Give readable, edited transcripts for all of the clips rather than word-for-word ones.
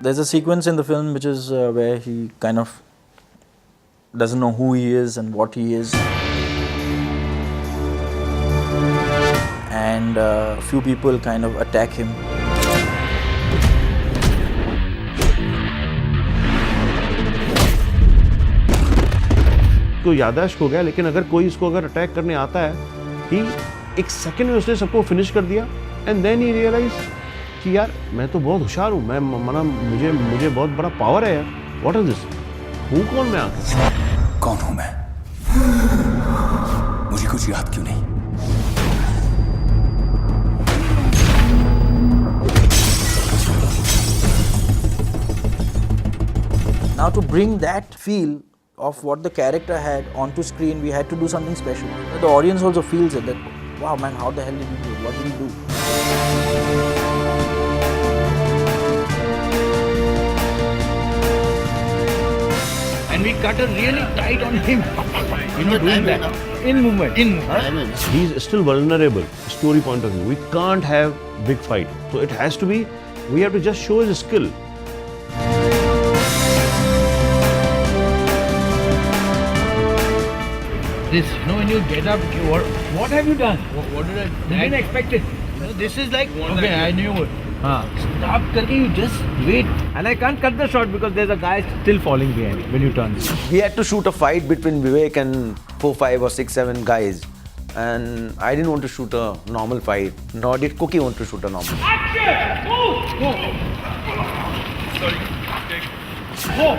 there's a sequence in the film which is where he kind of doesn't know who he is and what he is. And a few people kind of attack him. तो याददाश्त हो गया, लेकिन अगर कोई इसको अगर attack करने आता है, ही एक सेकंड में उसने सबको फिनिश कर दिया एंड देन ही रियलाइज कि यार मैं तो बहुत होशियार हूँ, मैं मना मुझे बहुत बड़ा पावर है यार, व्हाट इज दिस, हूँ कौन मैं आखिर, कौन हूँ मैं, मुझे कुछ याद क्यों नहीं। Now to bring that feel of what the character had onto screen, we had to do something special. The audience also feels it, that wow man, how the hell did he do it? What did he do? And we cut her really tight on him. You know, doing that. In movement. He's still vulnerable, story point of view. We can't have big fight. So it has to be, we have to just show his skill. This, you know, when you get up, what have you done? What did I do? You didn't expect it. You know, this is like, okay, I knew it. Stop karke, you just wait. And I can't cut the shot because there's a guy still falling behind when you turn. We had to shoot a fight between Vivek and 4, 5 or 6, 7 guys. And I didn't want to shoot a normal fight, nor did Cookie want to shoot a normal fight. Action! Move! Go! Sorry. Go!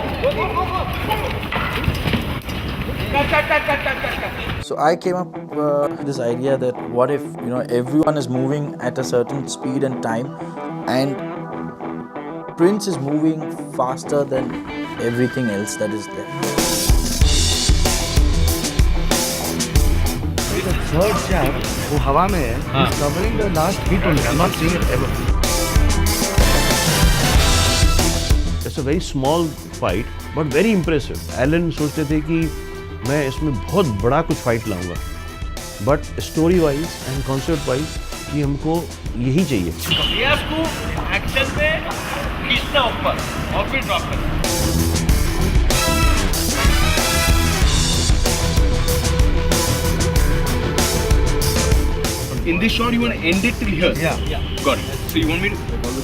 Cut. So I came up with this idea that what if, you know, everyone is moving at a certain speed and time, and Prince is moving faster than everything else that is there. The third chap, who हवा में है, is covering the last feet only. I'm not seeing it ever. It's a very small fight, but very impressive. Alan सोचते थे कि मैं इसमें बहुत बड़ा कुछ फाइट लाऊंगा, but story wise and concept wise ये हमको यही चाहिए। रियाज को एक्शन में खींचना ऊपर और फिर ड्रॉप करना। In this shot, you want to end it till here. Yeah. Got it. So you want me to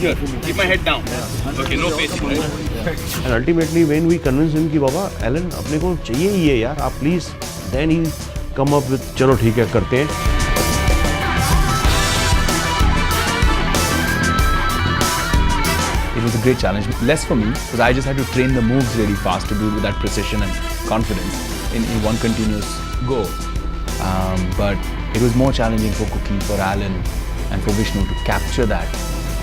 here keep my head down. Okay, no facing. Right? And ultimately, when we convince him कि बाबा Elon अपने को चाहिए ही है यार, आप please, then he come up with चलो ठीक है करते हैं। It was a great challenge, less for me because I just had to train the moves really fast to do it with that precision and confidence in one continuous go. But it was more challenging for Cookie, for Alan, and for Vishnu to capture that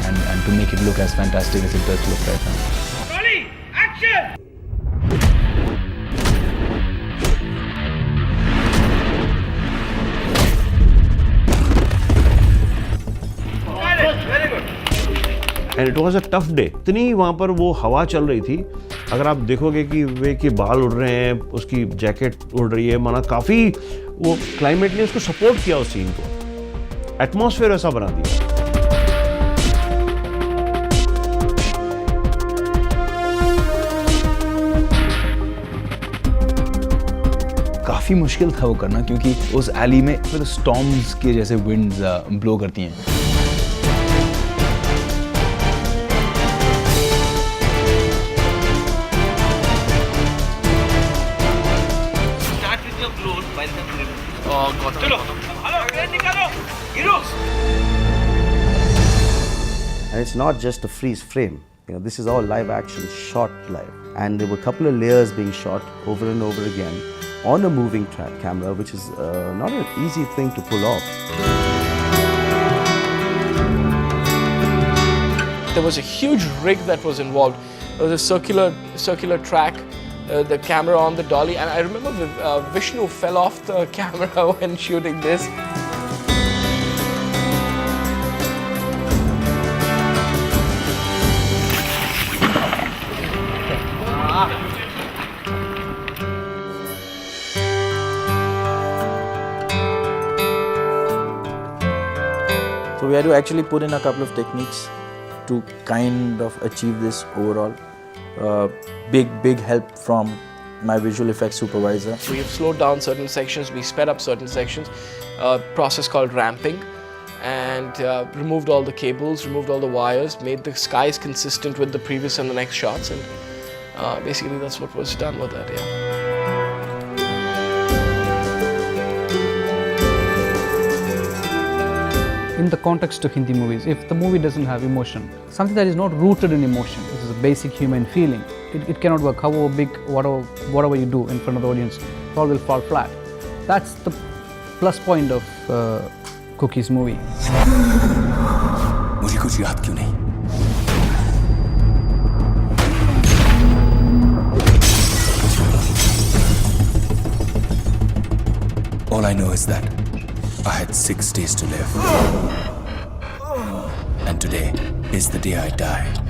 and to make it look as fantastic as it does look right now. Ready? Action! Very good. And it was a tough day. इतनी वहाँ पर वो हवा चल रही थी, अगर आप देखोगे कि वे के बाल उड़ रहे हैं, उसकी जैकेट उड़ रही है, माना काफ़ी वो क्लाइमेट ने उसको सपोर्ट किया उस सीन को, एटमॉस्फेयर ऐसा बना दिया। काफ़ी मुश्किल था वो करना क्योंकि उस एली में फिर स्टॉर्म्स के जैसे विंड्स ब्लो करती हैं। And it's not just a freeze frame. You know, this is all live action, shot live. And there were a couple of layers being shot over and over again on a moving camera, which is not an easy thing to pull off. There was a huge rig that was involved. There was a circular track, the camera on the dolly, and I remember Vishnu fell off the camera when shooting this. So we had to actually put in a couple of techniques to kind of achieve this overall. Big help from my visual effects supervisor. We have slowed down certain sections, we sped up certain sections, process called ramping, and removed all the cables, removed all the wires, made the skies consistent with the previous and the next shots, and basically that's what was done with that, yeah. In the context of Hindi movies, if the movie doesn't have emotion, something that is not rooted in emotion, which is a basic human feeling, it cannot work. However big, whatever you do in front of the audience, it all will fall flat. That's the plus point of Cookie's movie. मुझे कुछ याद क्यों नहीं? All I know is that I had 6 days to live. And today is the day I die.